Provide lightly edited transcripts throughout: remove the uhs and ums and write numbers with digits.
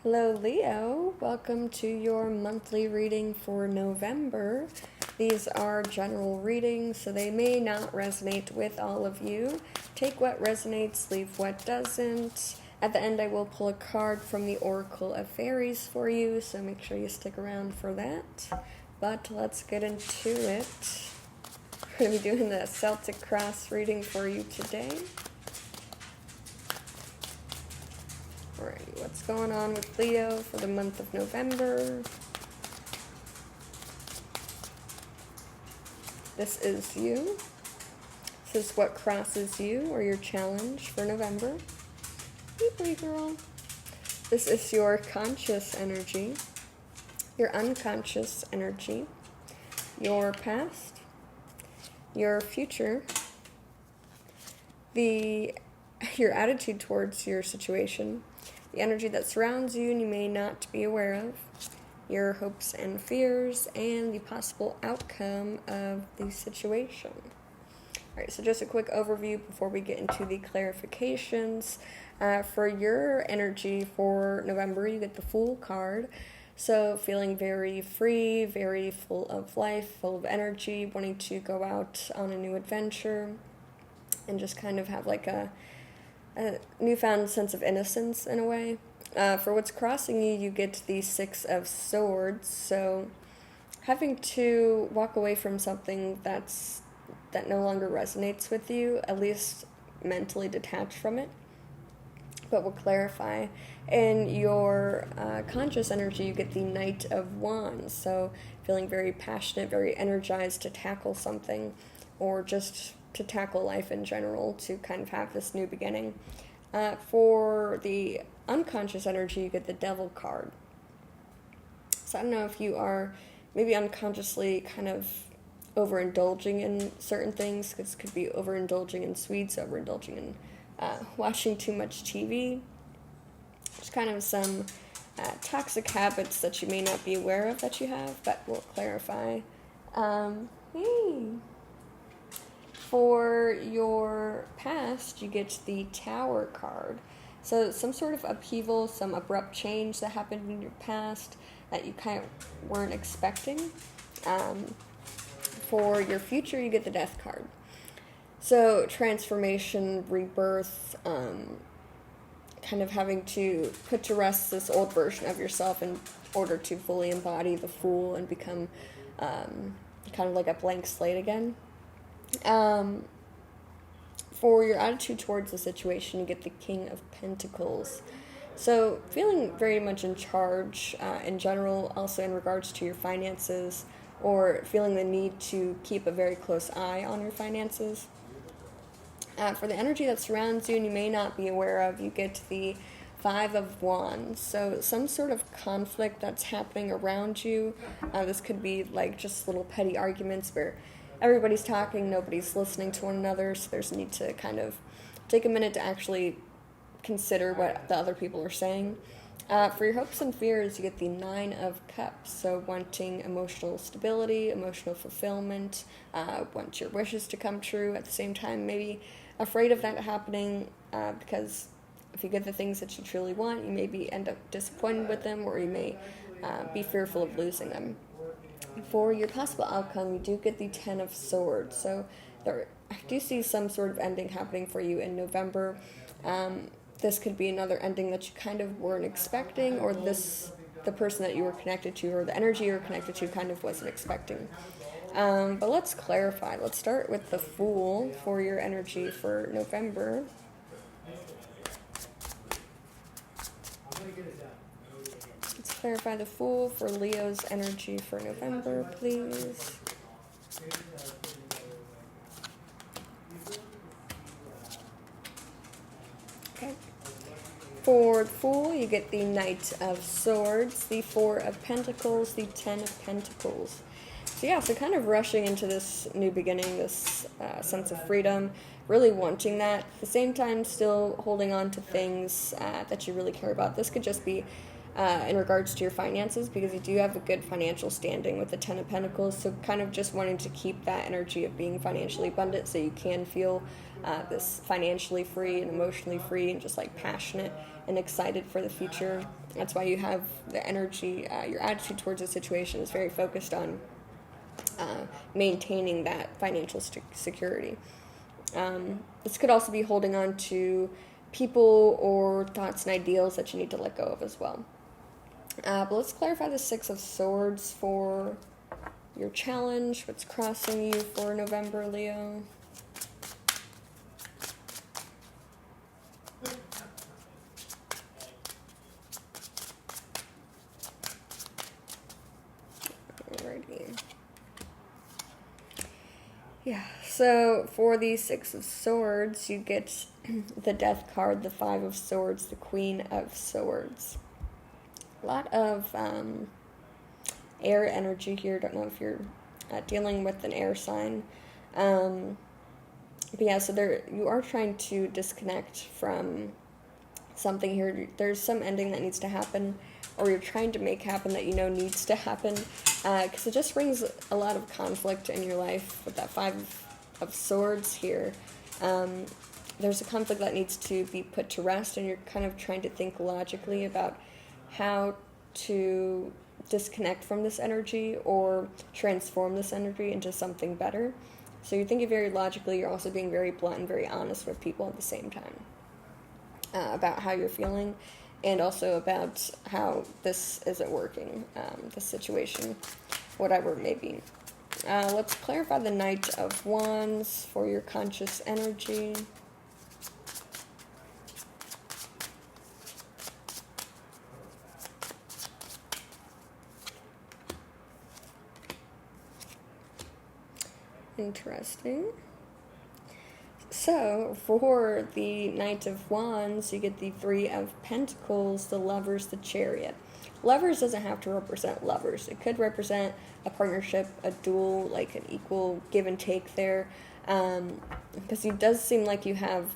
Hello, Leo. Welcome to your monthly reading for November. These are general readings, so they may not resonate with all of you. Take what resonates, leave what doesn't. At the end, I will pull a card from the Oracle of Fairies for you, so make sure you stick around for that. But let's get into it. We're going to be doing the Celtic Cross reading for you today. Alrighty, what's going on with Leo for the month of November? This is you. This is what crosses you or your challenge for November. Hey, girl. This is your conscious energy, your unconscious energy, your past, your future, your attitude towards your situation, the energy that surrounds you and you may not be aware of, your hopes and fears, and the possible outcome of the situation. Alright, so just a quick overview before we get into the clarifications. For your energy for November, you get the Fool card. So feeling very free, very full of life, full of energy, wanting to go out on a new adventure, and just kind of have like a newfound sense of innocence in a way. For what's crossing you, you get the Six of Swords, so having to walk away from something that no longer resonates with you, at least mentally detached from it. But we'll clarify. In your conscious energy, you get the Knight of Wands, so feeling very passionate, very energized to tackle something, or just to tackle life in general, to kind of have this new beginning. For the unconscious energy, you get the Devil card. So I don't know if you are maybe unconsciously kind of overindulging in certain things. This could be overindulging in sweets, overindulging in watching too much TV. There's kind of some toxic habits that you may not be aware of that you have, but we'll clarify. For your past, you get the Tower card. So some sort of upheaval, some abrupt change that happened in your past that you kind of weren't expecting. For your future, you get the Death card. So transformation, rebirth, kind of having to put to rest this old version of yourself in order to fully embody the Fool and become kind of like a blank slate again. For your attitude towards the situation, you get the King of Pentacles. So feeling very much in charge in general, also in regards to your finances, or feeling the need to keep a very close eye on your finances. For the energy that surrounds you and you may not be aware of, you get the Five of Wands. So some sort of conflict that's happening around you. This could be like just little petty arguments where everybody's talking, nobody's listening to one another, so there's a need to kind of take a minute to actually consider what the other people are saying. For your hopes and fears, you get the Nine of Cups, so wanting emotional stability, emotional fulfillment, want your wishes to come true, at the same time maybe afraid of that happening, because if you get the things that you truly want, you maybe end up disappointed with them, or you may be fearful of losing them. For your possible outcome, you do get the Ten of Swords. So I do see some sort of ending happening for you in November. This could be another ending that you kind of weren't expecting, or the person that you were connected to, or the energy you were connected to kind of wasn't expecting. But let's clarify. Let's start with the Fool for your energy for November. Let's clarify the Fool for Leo's energy for November, please. Okay. For Fool, you get the Knight of Swords, the Four of Pentacles, the Ten of Pentacles. So kind of rushing into this new beginning, this sense of freedom, really wanting that. At the same time, still holding on to things that you really care about. This could just be in regards to your finances, because you do have a good financial standing with the Ten of Pentacles, so kind of just wanting to keep that energy of being financially abundant so you can feel this financially free and emotionally free and just like passionate and excited for the future. That's why you have the energy, your attitude towards the situation is very focused on maintaining that financial security. This could also be holding on to people or thoughts and ideals that you need to let go of as well. But let's clarify the Six of Swords for your challenge. What's crossing you for November, Leo? Alrighty. Yeah, so for the Six of Swords, you get the Death card, the Five of Swords, the Queen of Swords. A lot of air energy here. Don't know if you're dealing with an air sign. But yeah, so you are trying to disconnect from something here. There's some ending that needs to happen, or you're trying to make happen that you know needs to happen. Because it just brings a lot of conflict in your life with that Five of Swords here. There's a conflict that needs to be put to rest, and you're kind of trying to think logically about how to disconnect from this energy or transform this energy into something better. So you're thinking very logically, you're also being very blunt and very honest with people at the same time about how you're feeling, and also about how this isn't working, this situation, whatever it may be. Let's clarify the Knight of Wands for your conscious energy. Interesting. So, for the Knight of Wands, you get the Three of Pentacles, the Lovers, the Chariot. Lovers doesn't have to represent lovers. It could represent a partnership, a duel, like an equal give and take there. Because it does seem like you have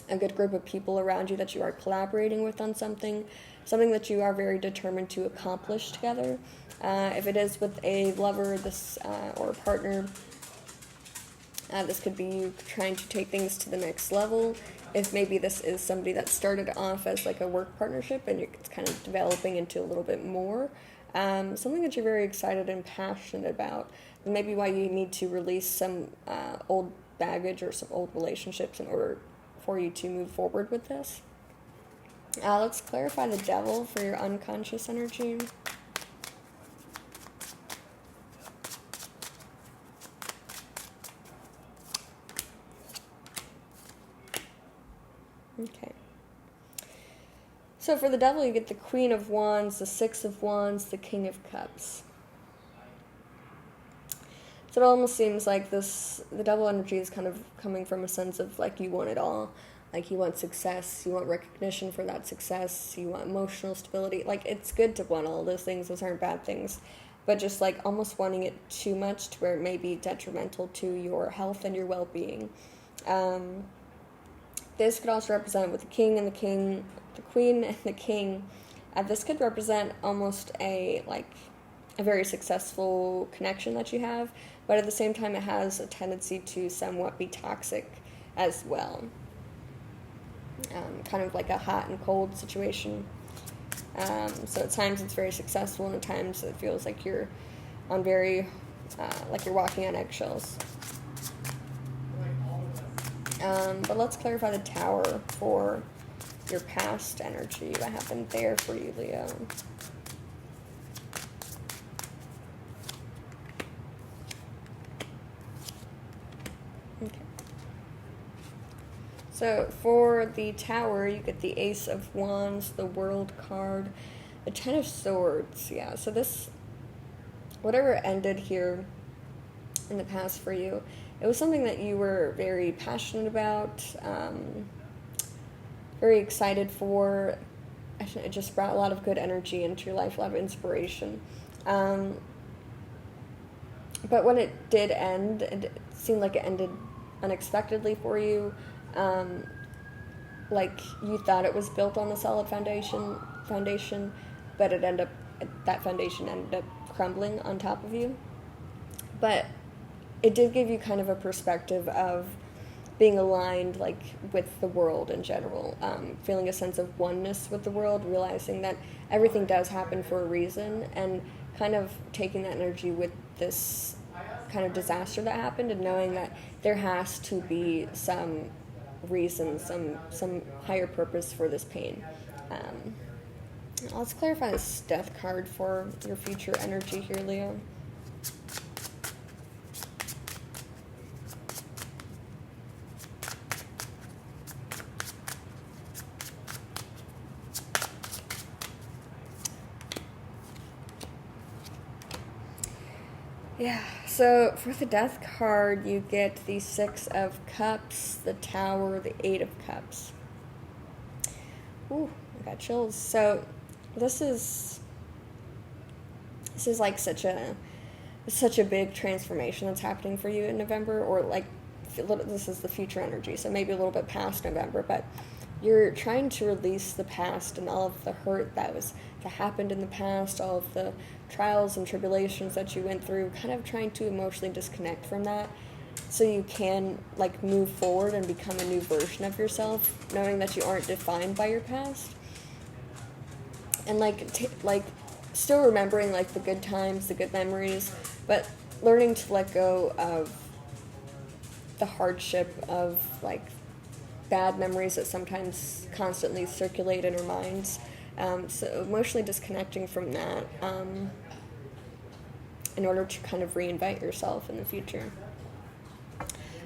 a good group of people around you that you are collaborating with on something that you are very determined to accomplish together. If it is with a lover, or a partner, this could be you trying to take things to the next level. If maybe this is somebody that started off as like a work partnership and it's kind of developing into a little bit more, something that you're very excited and passionate about. And maybe why you need to release some old baggage or some old relationships in order for you to move forward with this. Let's clarify the Devil for your unconscious energy. Okay. So for the Devil, you get the Queen of Wands, the Six of Wands, the King of Cups. So it almost seems like the Devil energy is kind of coming from a sense of like you want it all. Like you want success, you want recognition for that success, you want emotional stability. Like it's good to want all those things, those aren't bad things. But just like almost wanting it too much to where it may be detrimental to your health and your well-being. This could also represent with the King and the King, the Queen and the King. This could represent almost a very successful connection that you have, but at the same time it has a tendency to somewhat be toxic as well. Kind of like a hot and cold situation. So at times it's very successful, and at times it feels like you're on like you're walking on eggshells. But let's clarify the Tower for your past energy. What happened there for you, Leo? Okay. So for the Tower, you get the Ace of Wands, the World card, the Ten of Swords. Yeah, so this, whatever ended here in the past for you, it was something that you were very passionate about, very excited for. It just brought a lot of good energy into your life, a lot of inspiration. But when it did end, it seemed like it ended unexpectedly for you. Like you thought it was built on a solid foundation, but that foundation ended up crumbling on top of you. But it did give you kind of a perspective of being aligned, like, with the world in general, feeling a sense of oneness with the world, realizing that everything does happen for a reason, and kind of taking that energy with this kind of disaster that happened, and knowing that there has to be some reason, some higher purpose for this pain. Let's clarify this death card for your future energy here, Leo. Yeah, so for the Death card, you get the Six of Cups, the Tower, the Eight of Cups. Ooh, I got chills. So this is like such a big transformation that's happening for you in November, or like this is the future energy, so maybe a little bit past November, but you're trying to release the past and all of the hurt that happened in the past, all of the trials and tribulations that you went through, kind of trying to emotionally disconnect from that so you can like move forward and become a new version of yourself, knowing that you aren't defined by your past. And like still remembering like the good times, the good memories, but learning to let go of the hardship of like bad memories that sometimes constantly circulate in our minds. So emotionally disconnecting from that in order to kind of reinvent yourself in the future.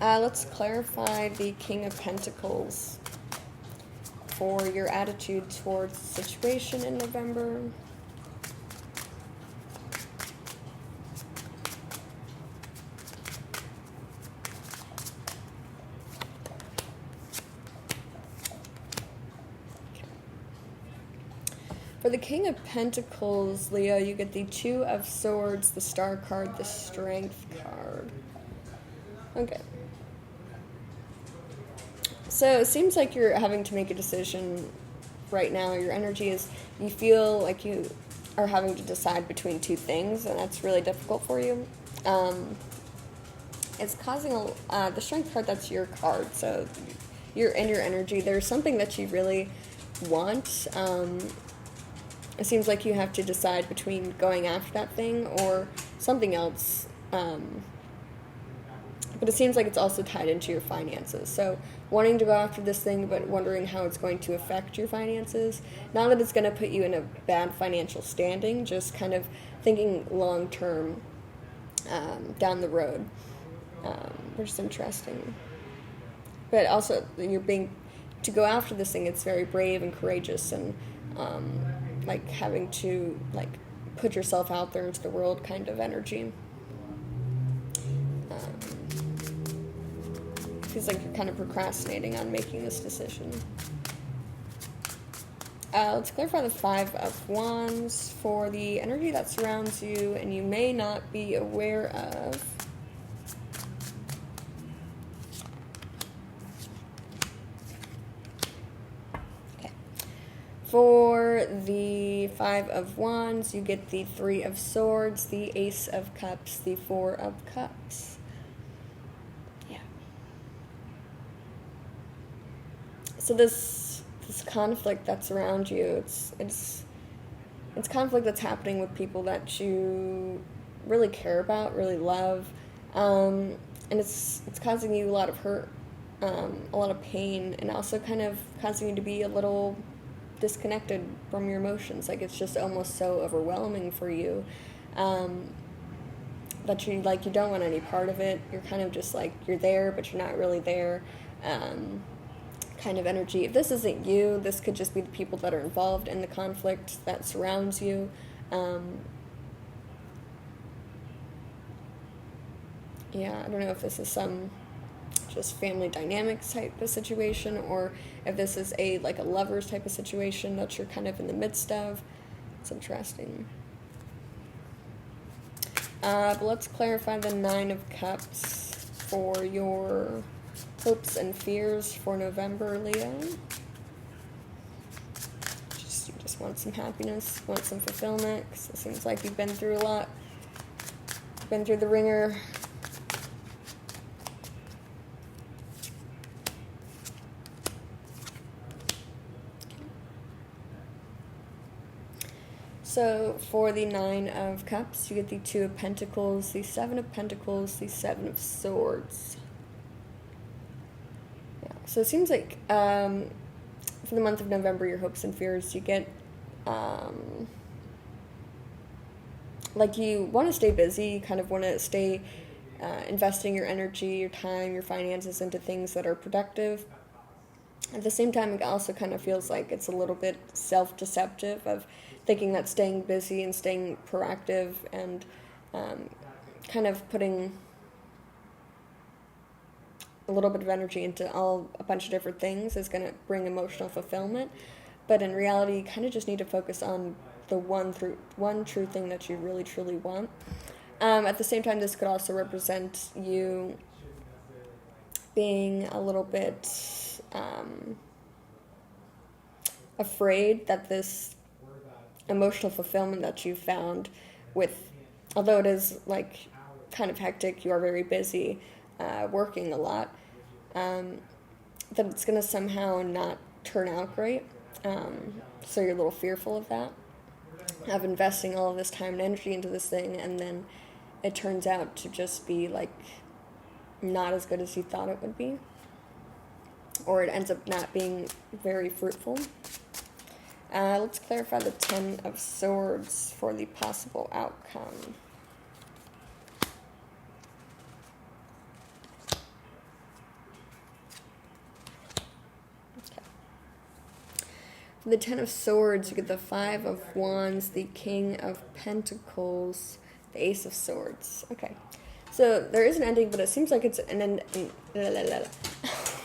Let's clarify the King of Pentacles for your attitude towards the situation in November. For the King of Pentacles, Leo, you get the Two of Swords, the Star card, the Strength card. Okay. So it seems like you're having to make a decision right now. Your energy is, you feel like you are having to decide between two things, and that's really difficult for you. It's causing the Strength card, that's your card, so you're in your energy. There's something that you really want. It seems like you have to decide between going after that thing or something else. But it seems like it's also tied into your finances. So wanting to go after this thing, but wondering how it's going to affect your finances. Not that it's going to put you in a bad financial standing, just kind of thinking long term down the road, which is interesting. But also, to go after this thing, it's very brave and courageous, and like having to like put yourself out there into the world kind of energy. Feels like you're kind of procrastinating on making this decision. Let's clarify the Five of Wands for the energy that surrounds you and you may not be aware of. For the Five of Wands, you get the Three of Swords, the Ace of Cups, the Four of Cups. Yeah. So this conflict that's around you, it's conflict that's happening with people that you really care about, really love, and it's causing you a lot of hurt, a lot of pain, and also kind of causing you to be a little disconnected from your emotions. Like it's just almost so overwhelming for you that you don't want any part of it. You're kind of just like you're there but you're not really there kind of energy. If this isn't you, this could just be the people that are involved in the conflict that surrounds you. Yeah, I don't know if this is some just family dynamics type of situation, or if this is a lovers type of situation that you're kind of in the midst of. It's interesting. But let's clarify the Nine of Cups for your hopes and fears for November, Leo. You just want some happiness, want some fulfillment, because it seems like you've been through a lot. Been through the ringer. So for the Nine of Cups, you get the Two of Pentacles, the Seven of Pentacles, the Seven of Swords. Yeah. So it seems like for the month of November, your hopes and fears, you get like you want to stay busy, you kind of want to stay investing your energy, your time, your finances into things that are productive. At the same time, it also kind of feels like it's a little bit self-deceptive of thinking that staying busy and staying proactive and kind of putting a little bit of energy into a bunch of different things is going to bring emotional fulfillment. But in reality, you kind of just need to focus on the one true thing that you really, truly want. At the same time, this could also represent you being a little bit afraid that this emotional fulfillment that you found with, although it is like kind of hectic, you are very busy, working a lot, that it's going to somehow not turn out great. So you're a little fearful of that, of investing all of this time and energy into this thing, and then it turns out to just be like not as good as you thought it would be, or it ends up not being very fruitful. Let's clarify the Ten of Swords for the possible outcome. Okay. For the Ten of Swords, you get the Five of Wands, the King of Pentacles, the Ace of Swords. Okay. So there is an ending, but it seems like it's an end.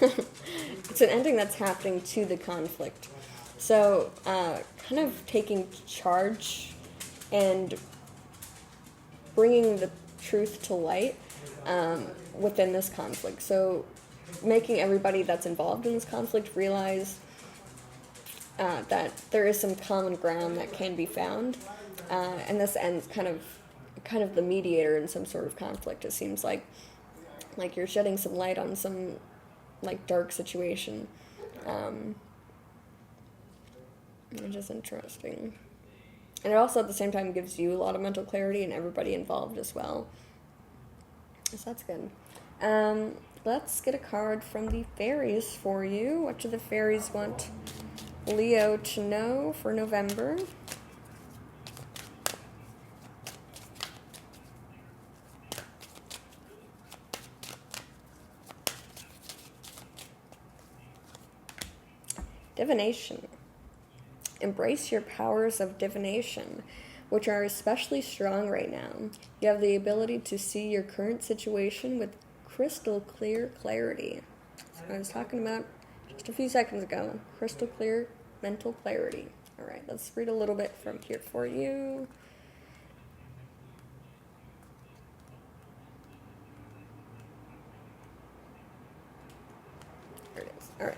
It's an ending that's happening to the conflict. So, kind of taking charge and bringing the truth to light within this conflict. So, making everybody that's involved in this conflict realize that there is some common ground that can be found, and this ends kind of the mediator in some sort of conflict. It seems like you're shedding some light on some like dark situation. Which is interesting. And it also at the same time gives you a lot of mental clarity and everybody involved as well. So that's good. Let's get a card from the fairies for you. What do the fairies want Leo to know for November? Divination. Embrace your powers of divination, which are especially strong right now. You have the ability to see your current situation with crystal clear clarity. That's what I was talking about just a few seconds ago. Crystal clear mental clarity. All right, let's read a little bit from here for you. There it is. All right.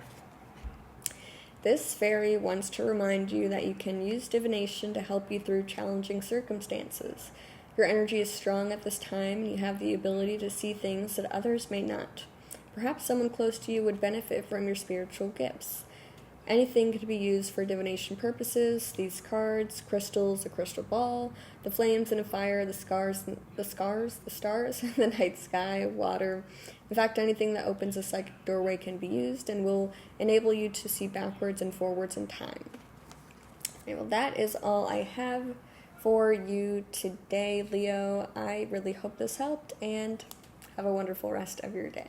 This fairy wants to remind you that you can use divination to help you through challenging circumstances. Your energy is strong at this time, and you have the ability to see things that others may not. Perhaps someone close to you would benefit from your spiritual gifts. Anything could be used for divination purposes. These cards, crystals, a crystal ball, the flames in a fire, the stars, the night sky, water. In fact, anything that opens a psychic doorway can be used and will enable you to see backwards and forwards in time. Okay, well, that is all I have for you today, Leo. I really hope this helped, and have a wonderful rest of your day.